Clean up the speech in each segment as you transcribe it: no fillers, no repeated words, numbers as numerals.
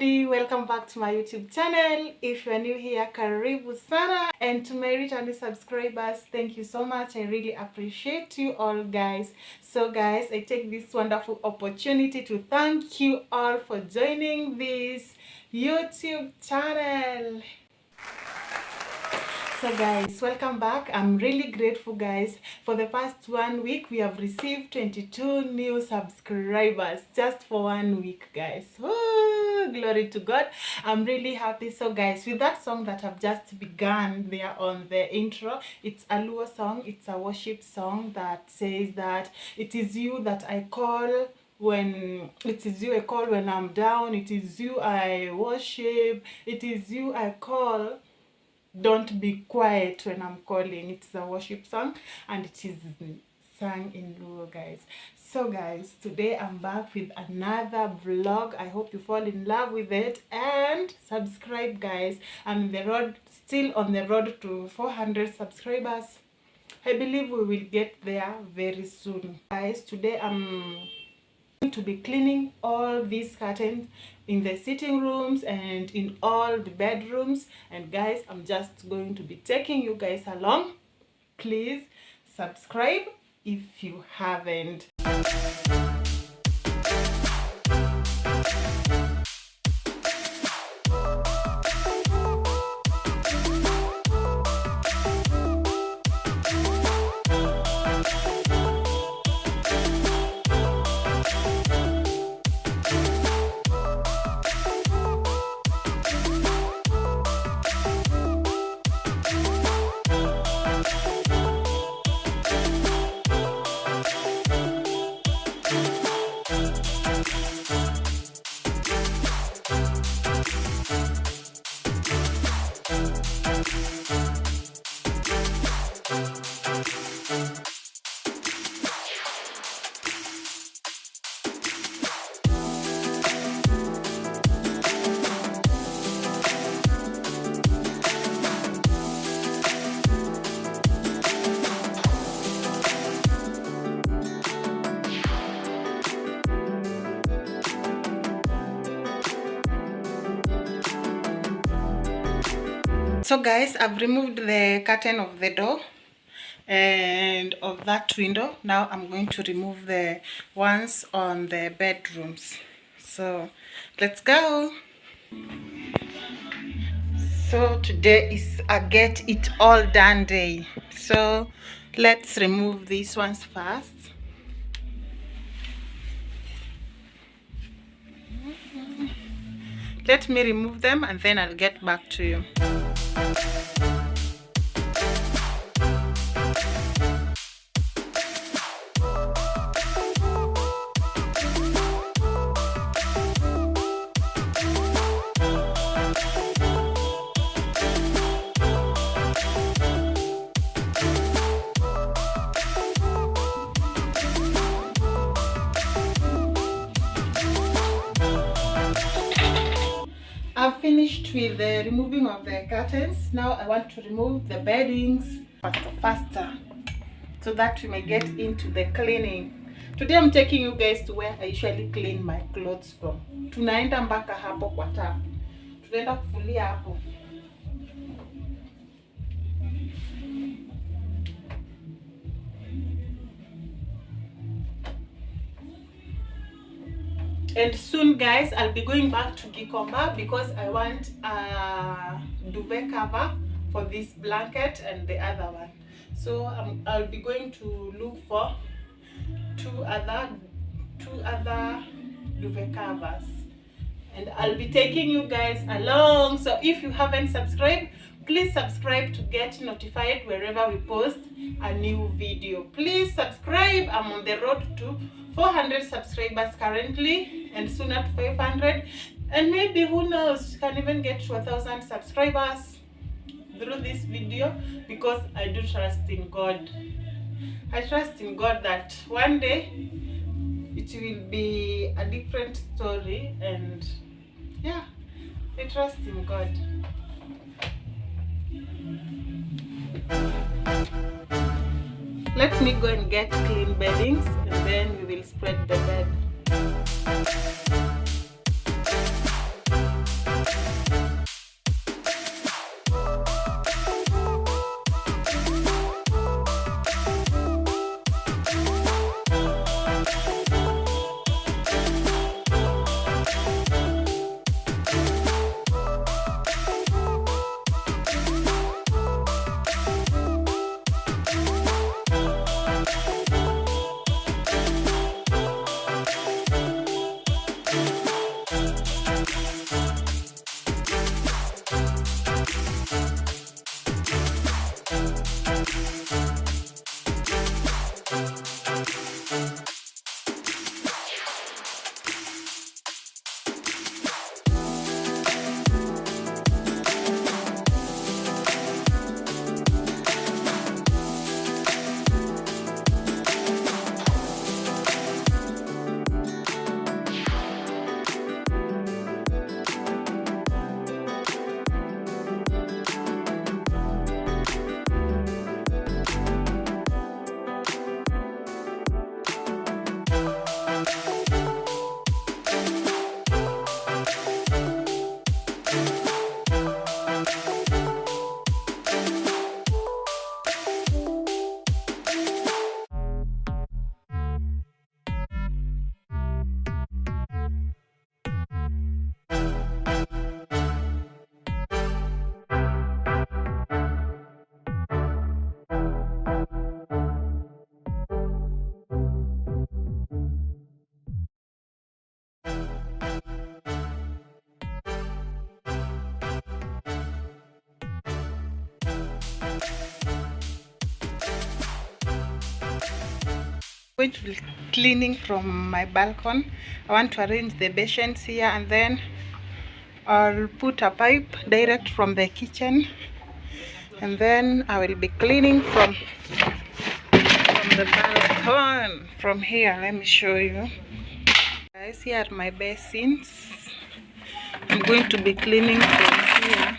everybody, welcome back to my YouTube channel. If you are new here, karibu sana, and to my returning subscribers, thank you so much. I really appreciate you all, guys. So guys, I take this wonderful opportunity to thank you all for joining this YouTube channel. So guys, welcome back. I'm really grateful, guys. For the past 1 week, we have received 22 new subscribers just for 1 week, guys. Woo, glory to God. I'm really happy. So guys, with that song that I've just begun there on the intro, it's a Luo song. It's a worship song that says that it is you that I call when I'm down. It is you I worship. It is you I call. Don't be quiet when I'm calling. It's a worship song and it is sung in Luo, guys. So guys, today I'm back with another vlog. I hope you fall in love with it and subscribe, guys. I'm still on the road to 400 subscribers. I believe we will get there very soon, guys. Today I'm to be cleaning all these curtains in the sitting rooms and in all the bedrooms. And guys, I'm just going to be taking you guys along. Please subscribe if you haven't. So guys, I've removed the curtain of the door and of that window. Now I'm going to remove the ones on the bedrooms. So let's go. So today is a get it all done day. So let's remove these ones first. Let me remove them and then I'll get back to you. I've finished with the removing of the curtains. Now I want to remove the beddings faster so that we may get into the cleaning. Today I'm taking you guys to where I usually clean my clothes from. Tunaenda mpaka hapo kwa tap. Tunaenda kufulia hapo. And soon, guys, I'll be going back to Gikomba because I want a duvet cover for this blanket and the other one. So I'll be going to look for two other duvet covers, and I'll be taking you guys along. So if you haven't subscribed, please subscribe to get notified wherever we post a new video. Please subscribe. I'm on the road to 400 subscribers currently, and soon at 500, and maybe, who knows, can even get to 1,000 subscribers through this video, because I do trust in God. I trust in God that one day it will be a different story, and yeah, I trust in God. Let me go and get clean beddings and then we will spread the bed. going to be cleaning from my balcony. I want to arrange the basins here, and then I'll put a pipe direct from the kitchen, and then I will be cleaning from the balcony from here. Let me show you guys. Here are my basins. I'm going to be cleaning from here.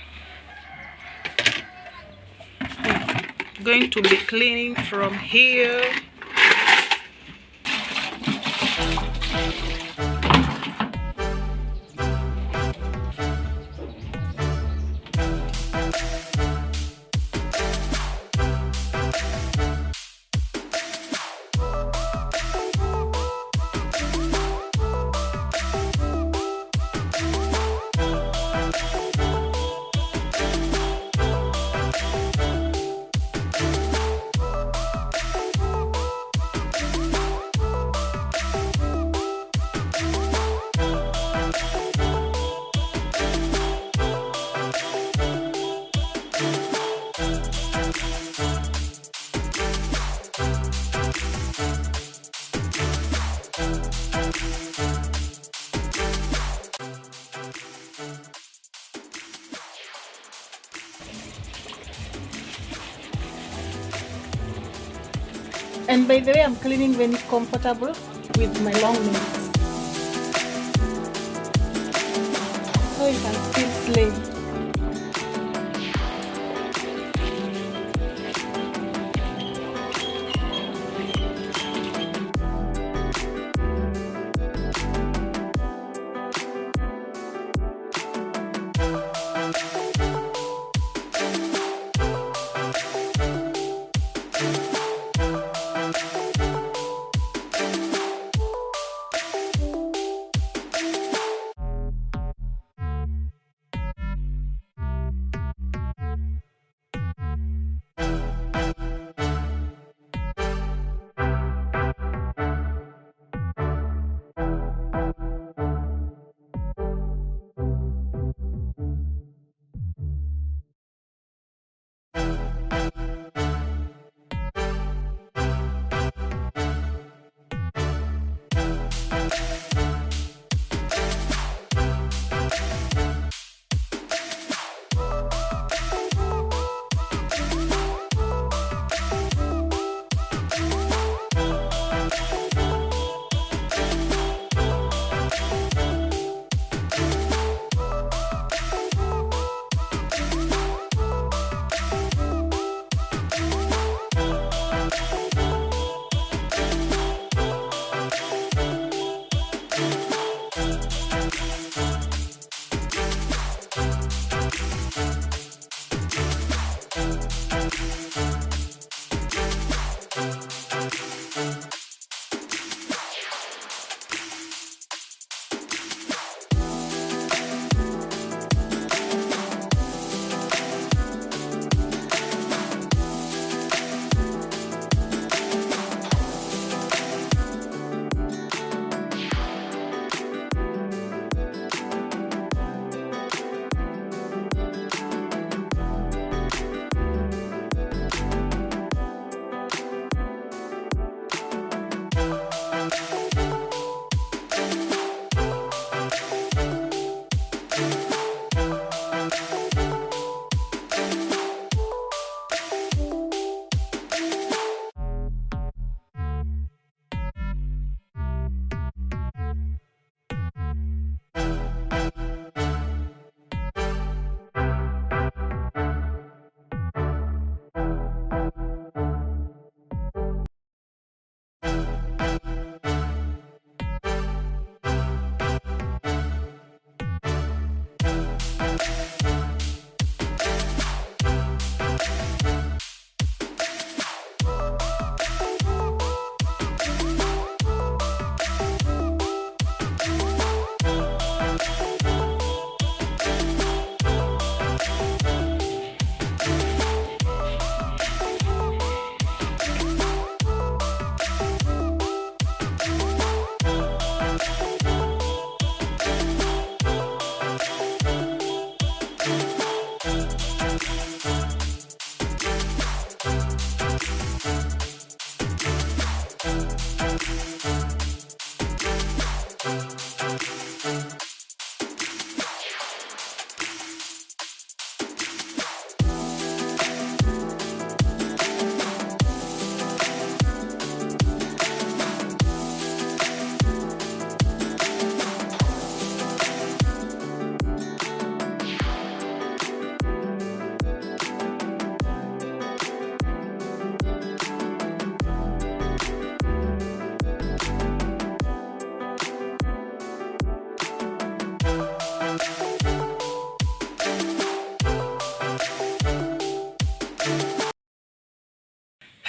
I'm going to be cleaning from here. And by the way, I'm cleaning when it's comfortable with my long nails, so you can still slay.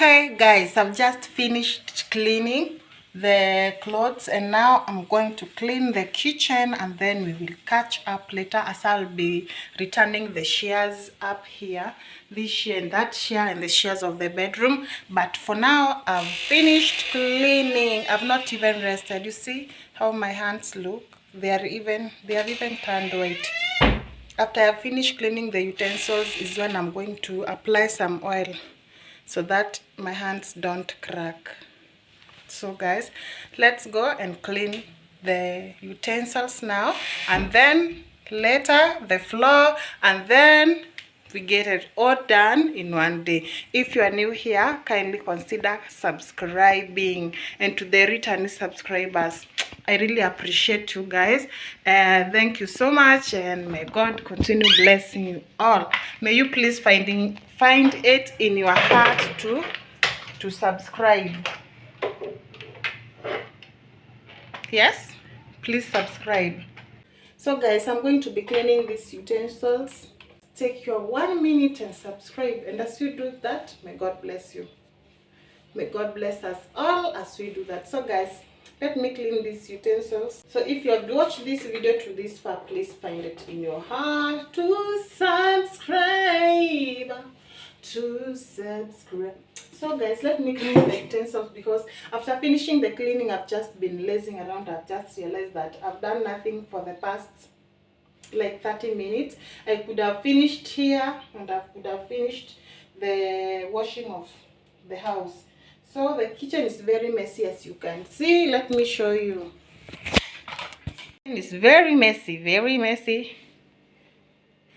Okay guys, I've just finished cleaning the clothes and now I'm going to clean the kitchen, and then we will catch up later as I'll be returning the shears up here, this shear and that shear and the shears of the bedroom. But for now I've finished cleaning. I've not even rested. You see how my hands look? They have even turned white. After I finish cleaning the utensils is when I'm going to apply some oil so that my hands don't crack. So guys, let's go and clean the utensils now, and then later the floor, and then we get it all done in one day. If you are new here, kindly consider subscribing, and to the returning subscribers, I really appreciate you guys. Thank you so much, and may God continue blessing you all. May you please find it in your heart to subscribe. Yes, please subscribe. So guys, I'm going to be cleaning these utensils. Take your 1 minute and subscribe, and as you do that, may God bless you. May God bless us all as we do that. So guys, let me clean these utensils. So if you have watched this video to this far, please find it in your heart to subscribe. So guys, let me clean the utensils, because after finishing the cleaning, I've just been lazing around. I've just realized that I've done nothing for the past like 30 minutes. I could have finished here, and I could have finished the washing of the house. So the kitchen is very messy, as you can see. Let me show you. It's very messy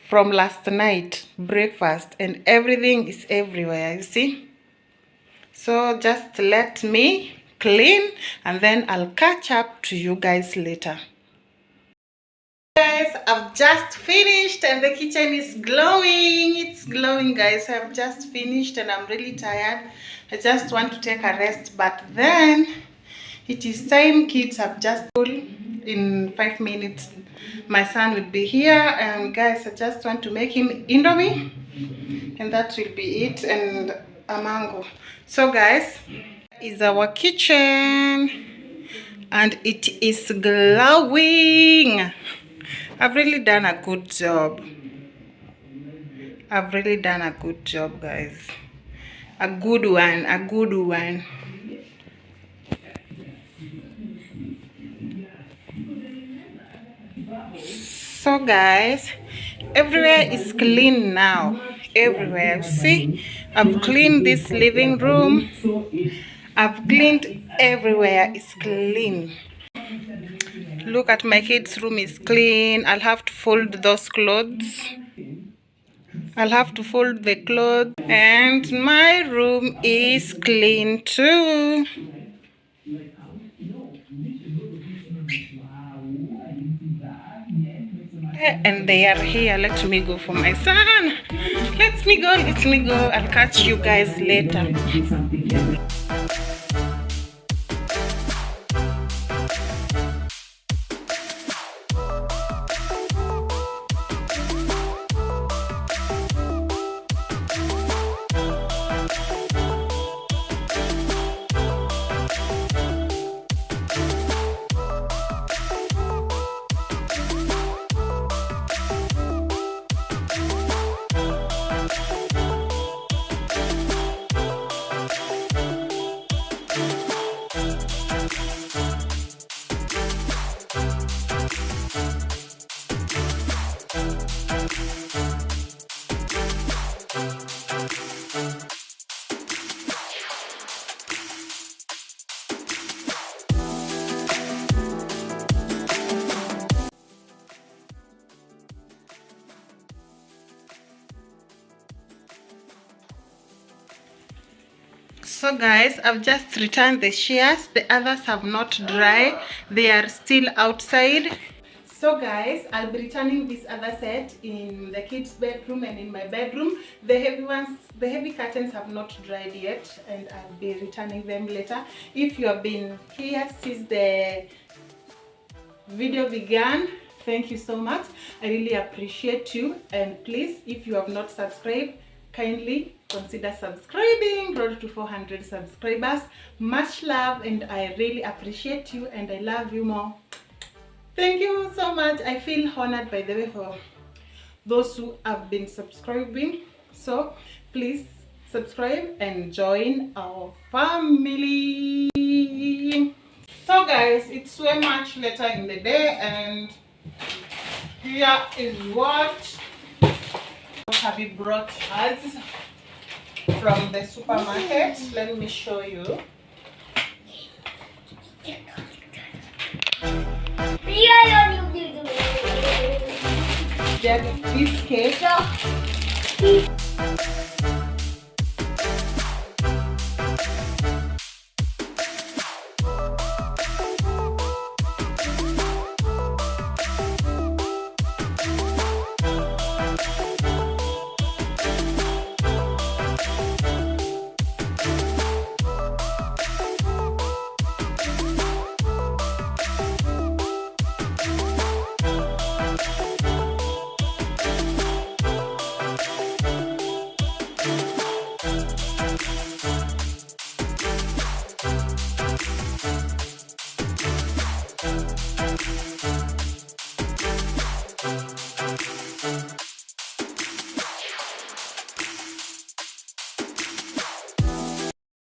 from last night breakfast, and everything is everywhere, you see. So just let me clean, and then I'll catch up to you guys later. Guys, I've just finished and the kitchen is glowing. It's glowing guys. I've just finished and I'm really tired. I just want to take a rest, but then it is time. Kids have just told in 5 minutes my son will be here, and guys, I just want to make him indomie, and that will be it, and a mango. So guys, is our kitchen and it is glowing. I've really done a good job. I've really done a good job, guys. A good one. So guys, everywhere is clean now. Everywhere. See, I've cleaned this living room. I've cleaned everywhere. It's clean. Look at my kids' room is clean. I'll have to fold those clothes. I'll have to fold the clothes. And my room is clean too. And they are here. Let me go for my son. Let me go. I'll catch you guys later. So guys, I've just returned the shears. The others have not dried. They are still outside. So guys, I'll be returning this other set in the kids' bedroom and in my bedroom. The heavy curtains have not dried yet, and I'll be returning them later. If you have been here since the video began, thank you so much. I really appreciate you, and please, if you have not subscribed, kindly consider subscribing. Road to 400 subscribers. Much love, and I really appreciate you, and I love you more. Thank you so much. I feel honored, by the way, for those who have been subscribing. So please subscribe and join our family. So guys, it's way much later in the day, and here is what hubby brought us from the supermarket. Let me show you. There is biscuit.